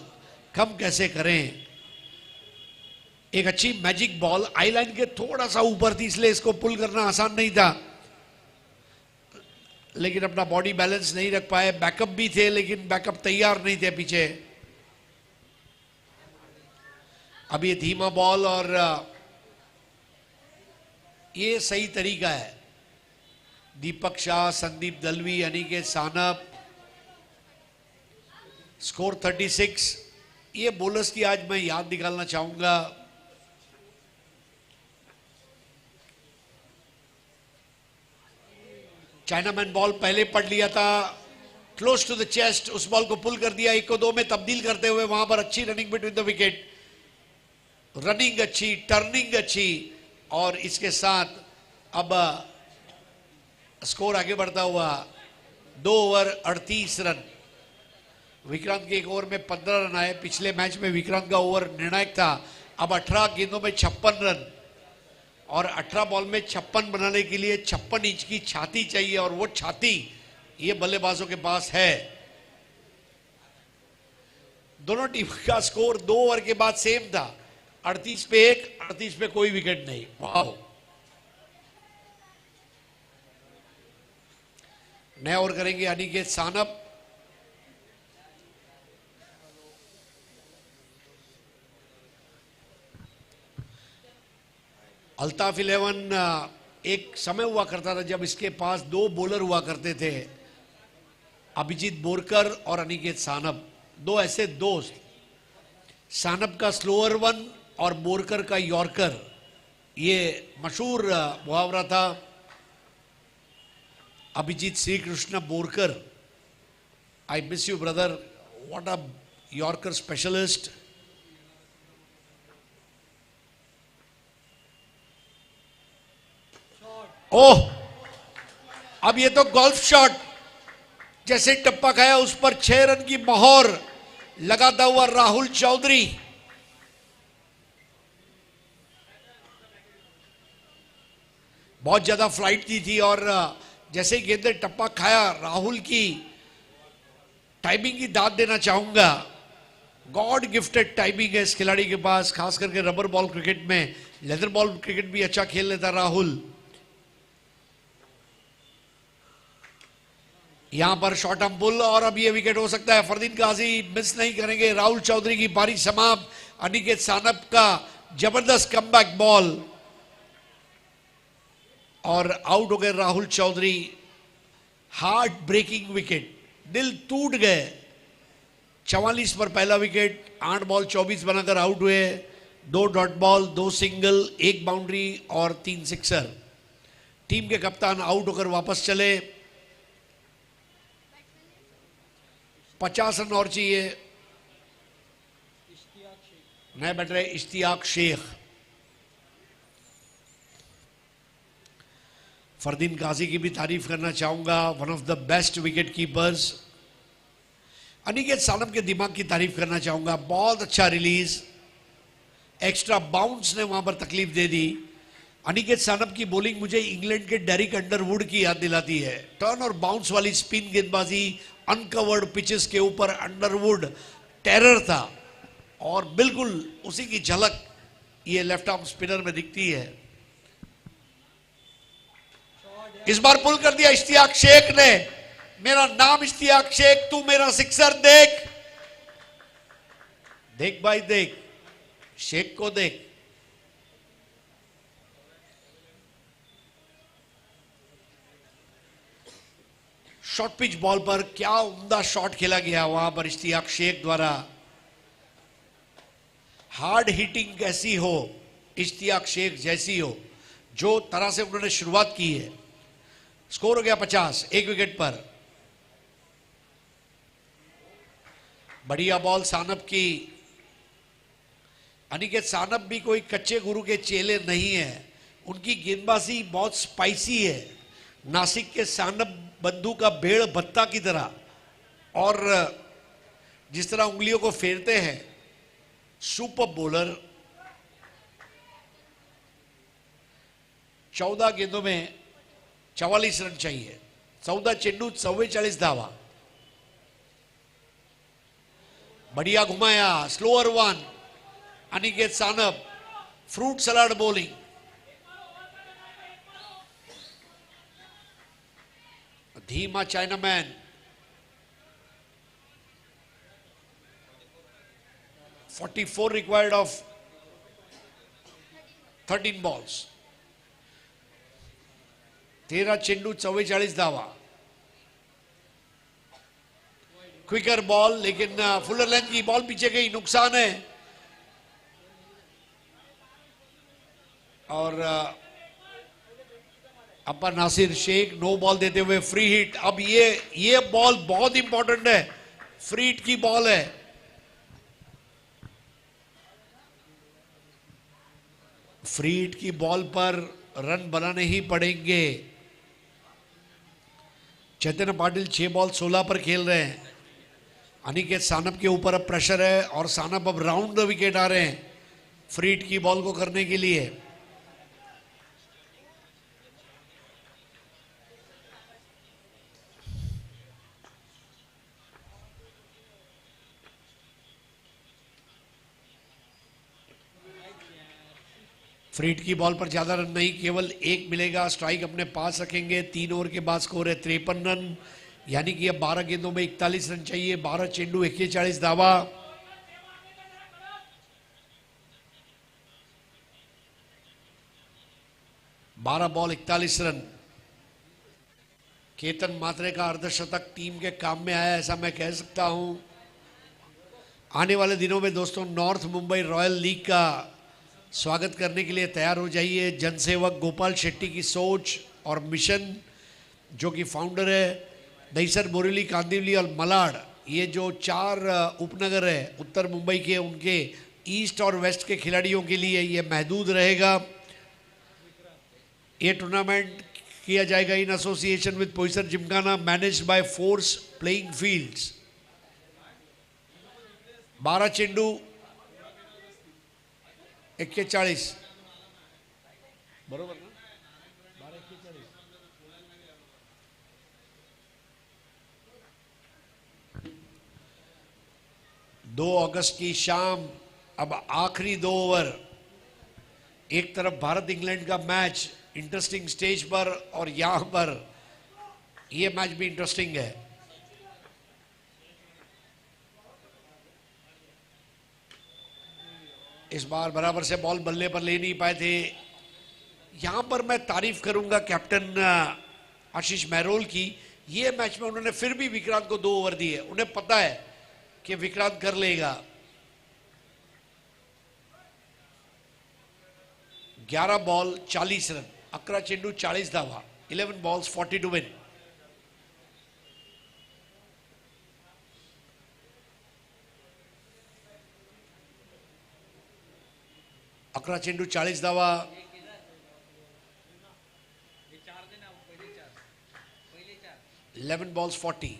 कम कैसे करें। एक अच्छी मैजिक बॉल आई लाइन के थोड़ा सा ऊपर थी, इसलिए इसको पुल करना आसान नहीं था, लेकिन अपना बॉडी बैलेंस नहीं रख पाए। बैकअप भी थे लेकिन बैकअप तैयार नहीं थे पीछे। अब ये धीमा बॉल और ये सही तरीका है। दीपक शाह, संदीप दलवी, अनिकेत सानप, स्कोर 36। ये बोलर्स की आज मैं याद निकालना चाहूंगा। चाइनामैन बॉल पहले पढ़ लिया था, क्लोज टू द चेस्ट, उस बॉल को पुल कर दिया, 1 को 2 में तब्दील करते हुए। वहां पर अच्छी running between the wicket, running अच्छी, टर्निंग अच्छी, और इसके साथ अब स्कोर आगे बढ़ता हुआ 2 ओवर 38 रन। विक्रांत के एक ओवर में 15 रन आए। पिछले मैच में विक्रांत का ओवर निर्णायक था। अब 18 गेंदों में 56 रन, और 18 बॉल में 56 बनाने के लिए 56 इंच की छाती चाहिए, और वो छाती ये बल्लेबाजों के पास है। दोनों टीम का स्कोर 2 ओवर के बाद सेम था, 38 पे 1, 38 पे कोई विकेट नहीं। वाह! नए ओवर करेंगे अनिकेत सानप। अल्ताफ 11 एक समय हुआ करता था जब इसके पास 2 बॉलर हुआ करते थे, अभिजीत बोरकर और अनिकेत सानप, 2 ऐसे दोस्त। सानप का स्लोअर वन और बोरकर का यॉर्कर, ये मशहूर मुहावरा था। Abhijeet Shri Krishna Borkar, I miss you brother, what a yorker specialist. Oh, अब ये तो गोल्फ शॉट, जैसे टप्पा खाया उस पर 6 रन की मोहर लगाता हुआ राहुल चौधरी। बहुत ज्यादा फ्लाइट दी थी, और जैसे ही गेंदे टप्पा खाया, राहुल की टाइमिंग की दाद देना चाहूंगा। गॉड गिफ्टेड टाइमिंग है इस खिलाड़ी के पास, खास करके रबर बॉल क्रिकेट में। लेदर बॉल क्रिकेट भी अच्छा खेल लेता राहुल। यहां पर शॉर्ट आर्म पुल, और अब ये विकेट हो सकता है। फरदीन गाजी मिस नहीं करेंगे। राहुल चौधरी की पारी समाप्त। अनिकेत सानप का जबरदस्त कमबैक बॉल, और आउट हो गए Rahul Chaudhary. Heart breaking wicket, दिल टूट गए। 44 पर पहला विकेट, 8 बॉल 24 बनाकर आउट हुए। 2 डॉट बॉल, 2 सिंगल, 1 बाउंड्री और 3 सिक्सर। टीम के कप्तान आउट होकर वापस चले। 50 रन और चाहिए। नए बैठ रहे इश्तियाक शेख। फरदीन गाजी की भी तारीफ करना चाहूंगा, one of the best wicket keepers. Aniket Sanap के दिमाग की तारीफ करना चाहूंगा, बहुत अच्छा रिलीज। एक्स्ट्रा बाउंस ने वहां पर तकलीफ दे दी। अनिकेत सानप की बॉलिंग मुझे इंग्लैंड के डेरिक अंडरवुड की याद दिलाती है। टर्न और बाउंस वाली स्पिन गेंदबाजी, अनकवर्ड पिचेस के ऊपर अंडरवुड टेरर था, और बिल्कुल उसी की झलक ये लेफ्ट आर्म स्पिनर में दिखती है। इस बार पुल कर दिया इश्तियाक शेख ने। मेरा नाम इश्तियाक शेख, तू मेरा सिक्सर देख। देख भाई देख, शेख को देख। शॉर्ट पिच बॉल पर क्या उम्दा शॉट खेला गया वहां पर इश्तियाक शेख द्वारा। हार्ड हिटिंग कैसी हो, इश्तियाक शेख जैसी हो, जो तरह से उन्होंने शुरुआत की है। स्कोर हो गया 50, 1 विकेट पर। बढ़िया बॉल सानप की। अनिकेत सानप भी कोई कच्चे गुरु के चेले नहीं है, उनकी गेंदबाजी बहुत स्पाइसी है। नासिक के सानप बंधु का भेड़ भत्ता की तरह, और जिस तरह उंगलियों को फेरते हैं। Super bowler. 14 गेंदों में 44 रन चाहिए। 14 चेंडू 44 धावा। बढ़िया घुमाया, slower one. Aniket Sanap, fruit salad bowling. धीमा चाइनामैन। 44 required of 13 balls. 13 चेंडू 44 धावा। क्विकर बॉल, लेकिन फुलर लेंथ की बॉल पीछे गई, नुकसान है। और अब्बा नासिर शेख नो बॉल देते हुए फ्री हिट। अब ये बॉल बहुत इंपॉर्टेंट है, फ्री हिट की बॉल है। फ्री हिट की बॉल पर रन बनाने ही पड़ेंगे। चैतन्य पाटिल 6 बॉल 16 पर खेल रहे हैं। अनिकेत सानप के ऊपर अब प्रेशर है और सानप अब राउंड द विकेट आ रहे हैं फ्रीट की बॉल को करने के लिए। फ्रीट की बॉल पर ज्यादा रन नहीं, केवल एक मिलेगा। स्ट्राइक अपने पास रखेंगे। 3 ओवर के बाद स्कोर है 53 रन, यानी कि अब 12 गेंदों में 41 रन चाहिए। 12 चेंडू 41 दावा। बारह बॉल 41 रन। केतन मात्रे का अर्धशतक टीम के काम में आया, ऐसा मैं कह सकता हूं। आने वाले दिनों में दोस्तों नॉर्थ मुंबई रॉयल लीग का स्वागत करने के लिए तैयार हो जाइए। जनसेवक गोपाल शेट्टी की सोच और मिशन, जो कि फाउंडर है दहीसर, बोरीवली, कांदिवली और मलाड, ये जो 4 उपनगर है उत्तर मुंबई के, उनके ईस्ट और वेस्ट के खिलाड़ियों के लिए ये महदूद रहेगा। ये टूर्नामेंट किया जाएगा in association with Poisar gymkhana, managed by force playing fields. 12 चेंडू 41 बरोबर ना? 2 अगस्त की शाम, अब आखिरी 2 ओवर। एक तरफ भारत इंग्लैंड का मैच इंटरेस्टिंग स्टेज पर, और यहां पर यह मैच भी इंटरेस्टिंग है। इस बार बराबर से बॉल बल्ले पर ले नहीं पाए थे। यहां पर मैं तारीफ करूंगा कैप्टन आशीष महरोल की। ये मैच में उन्होंने फिर भी विक्रांत को 2 ओवर दिए। उन्हें पता है कि विक्रांत कर लेगा। 11 बॉल 40 रन, 11 चेंडू 40 धावा, 11 बॉल्स 40 टू विन। अकरा चेंडू 40 धावा। Eleven balls 40.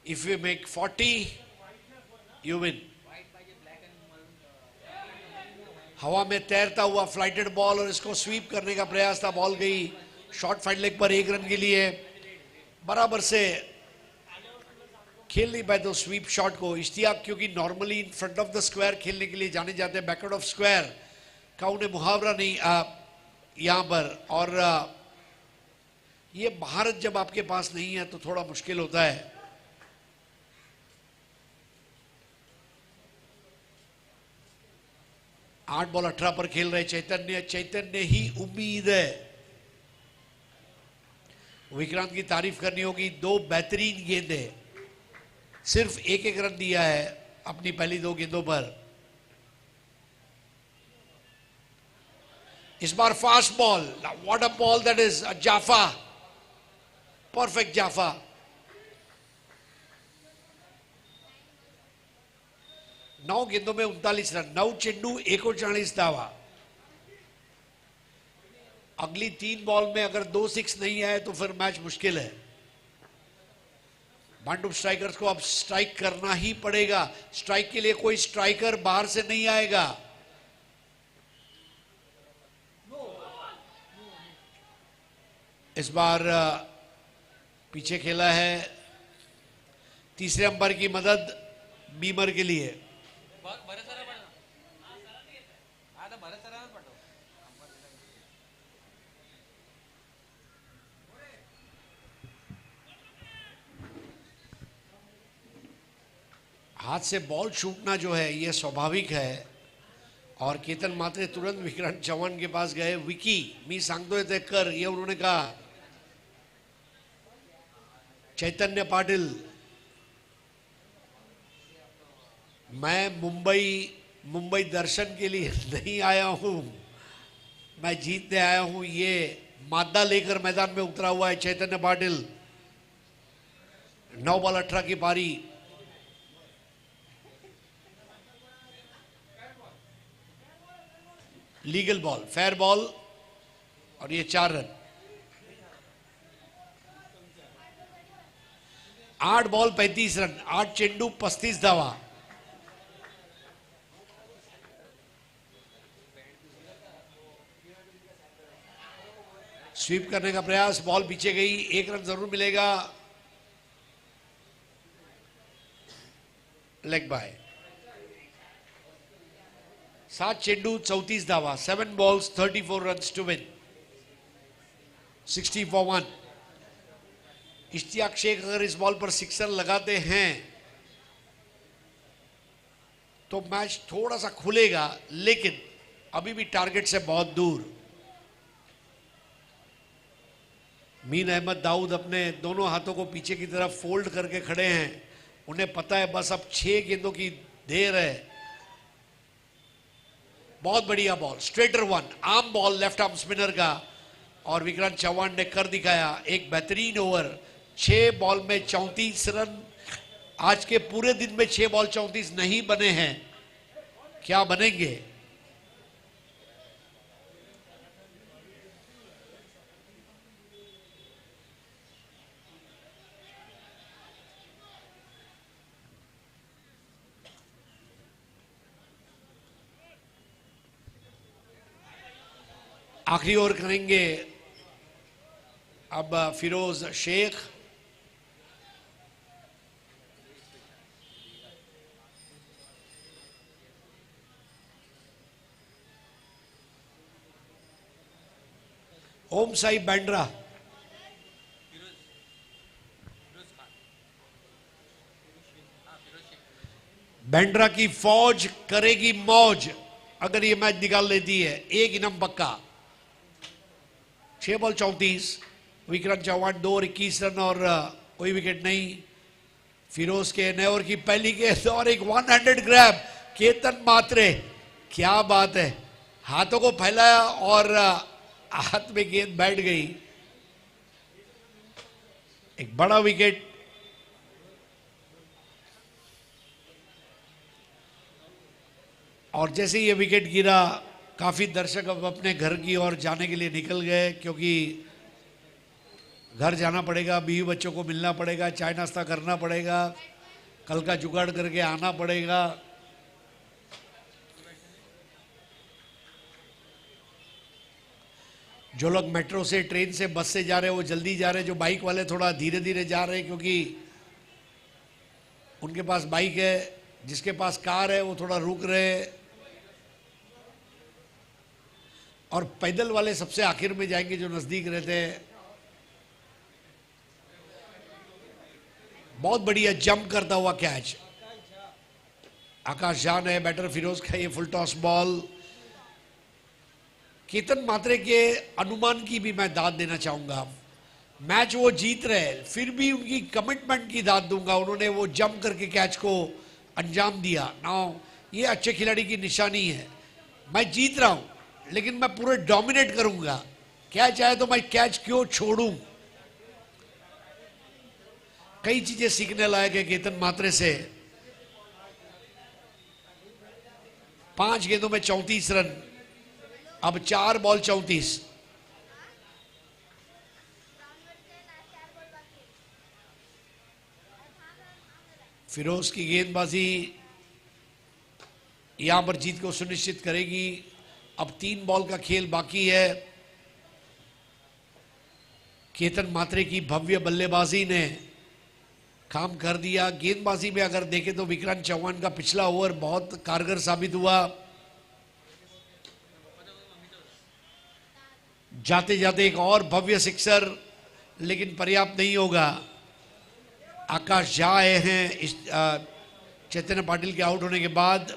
If you make 40, you win. हवा में तैरता हुआ फ्लाइटेड बॉल, और इसको स्वीप करने का प्रयास था। बॉल गई शॉर्ट फाइड लेग पर 1 रन के लिए। बराबर से खेल नहीं पाए तो स्वीप शॉट को। इश्तियाक क्योंकि normally in front of the square खेलने के लिए जाने जाते हैं, बैकवर्ड ऑफ स्क्वायर का उन्हें मुहावरा नहीं यहां पर। और ये भारत जब आपके पास नहीं है तो थोड़ा मुश्किल होता है। आठ बॉल 18 पर खेल रहे चैतन्य ही उम्मीद है। विक्रांत की तारीफ करनी होगी। 2 बेहतरीन गेंदे, सिर्फ 1-1 रन दिया है अपनी पहली 2 गेंदों पर। इस बार fast ball, what a ball that is, jaffa, perfect jaffa. नौ गेंदों में 39 रन, 9 चेंडू 39 दावा। अगली 3 बॉल में अगर 2 6 नहीं आए तो फिर मैच मुश्किल है। मांडुप स्ट्राइकर्स को अब स्ट्राइक करना ही पड़ेगा। स्ट्राइक के लिए कोई स्ट्राइकर बाहर से नहीं आएगा। इस बार पीछे खेला है, तीसरे अंपायर की मदद बीमर के लिए। हाथ से बॉल छूटना जो है यह स्वाभाविक है, और केतन मात्रे तुरंत विक्रांत चौहान के पास गए। विकी मी सांगतोय ते कर, ये उन्होंने कहा। चैतन्य पाटिल, मैं मुंबई दर्शन के लिए नहीं आया हूं, मैं जीतने आया हूं, ये मादा लेकर मैदान में उतरा हुआ है चैतन्य पाटिल। 9 बॉल 18 की पारी। लीगल बॉल, फेयर बॉल, और ये 4 रन। 8 बॉल 35 रन, 8 चेंडू 35 धावा। स्वीप करने का प्रयास, बॉल पीछे गई, 1 रन जरूर मिलेगा। Leg bye. 7 चेंडू 34 धावा, 7 balls 34 runs to win, 60 for 1। Ishtiyaq Sheikh अगर इस बॉल पर सिक्सर लगाते हैं तो मैच थोड़ा सा खुलेगा, लेकिन अभी भी टारगेट से बहुत दूर। मीन अहमद दाऊद अपने दोनों हाथों को पीछे की तरफ फोल्ड करके खड़े हैं। उन्हें पता है बस अब 6 गेंदों की देर है। बहुत बढ़िया ball, straighter 1, arm ball left arm spinner का, और विक्रांत चौहान ने कर दिखाया एक बेहतरीन ओवर। 6 बॉल में 34 रन। आज के पूरे दिन में 6 बॉल 34 नहीं बने हैं, क्या बनेंगे? आखिरी ओवर करेंगे अब फिरोज शेख। ओम साई बैंड्रा, बैंड्रा की फौज करेगी मौज अगर ये मैच निकाल लेती है। 1 इनाम पक्का। 6 बॉल 34, विक्रांत चौहान 2 और 21 रन और कोई विकेट नहीं। फिरोज के नए ओवर की पहली गेंद और एक 1 हैंडेड ग्रैब। केतन मात्रे, क्या बात है, हाथों को फैलाया और हाथ में गेंद बैठ गई। एक बड़ा विकेट। और जैसे ये विकेट गिरा, काफी दर्शक अब अपने घर की ओर जाने के लिए निकल गए, क्योंकि घर जाना पड़ेगा, बीवी बच्चों को मिलना पड़ेगा, चाय नाश्ता करना पड़ेगा, कल का जुगाड़ करके आना पड़ेगा। जो लोग मेट्रो से, ट्रेन से, बस से जा रहे हैं वो जल्दी जा रहे हैं। जो बाइक वाले थोड़ा धीरे धीरे जा रहे हैं, क्योंकि उनके पास बाइक है। जिसके पास कार है वो थोड़ा रुक रहे हैं। और पैदल वाले सबसे आखिर में जाएंगे, जो नजदीक रहते हैं। बहुत बढ़िया जंप करता हुआ कैच। आकाश झा ने बैटर फिरोज का ये फुल टॉस बॉल। केतन मात्रे के अनुमान की भी मैं दाद देना चाहूंगा। मैच वो जीत रहे, फिर भी उनकी कमिटमेंट की दाद दूंगा। उन्होंने वो जंप करके कैच को अंजाम दिया। नाउ ये अच्छे खिलाड़ी की निशानी है। मैं जीत रहा हूं, लेकिन मैं पूरे डोमिनेट करूंगा। कैच आए तो मैं कैच क्यों छोड़ूं? कई चीजें सीखने लायक है केतन मात्रे से। 5 गेंदों में 34 रन, अब 4 बॉल 34। फिरोज की गेंदबाजी यहां पर जीत को सुनिश्चित करेगी। अब 3 बॉल का खेल बाकी है। केतन मात्रे की भव्य बल्लेबाजी ने काम कर दिया। गेंदबाजी में अगर देखें तो विक्रांत चौहान का पिछला ओवर बहुत कारगर साबित हुआ। जाते जाते एक और भव्य सिक्सर, लेकिन पर्याप्त नहीं होगा। आकाश झा आए हैं इस चैतन्य पाटिल के आउट होने के बाद।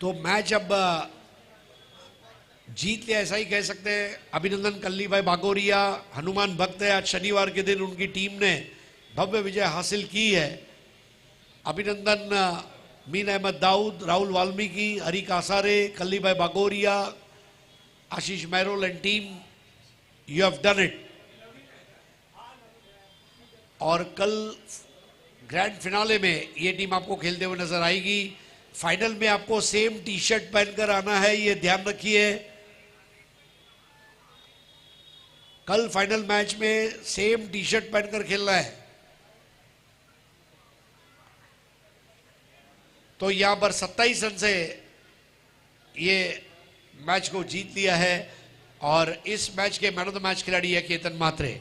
तो मैच अब जीत लिया, ऐसा ही कह सकते हैं। अभिनंदन कल्ली भाई बागोरिया, हनुमान भक्त है। आज शनिवार के दिन उनकी टीम ने भव्य विजय हासिल की है। अभिनंदन Meen Ahmed Dawood, Rahul Valmiki, Hari Kasare, Kalli Bhai Bagoria, Ashish Mairol and team. You have done it. और कल ग्रैंड फिनाले में ये टीम आपको खेलते हुए नजर आएगी। फाइनल में आपको सेम टी शर्ट पहनकर आना है, ये ध्यान रखिए। कल फाइनल मैच में सेम टी शर्ट पहनकर खेलना है। तो यहां पर 27 रन से ये मैच को जीत लिया है और इस मैच के मैन ऑफ द मैच खिलाड़ी है केतन मात्रे।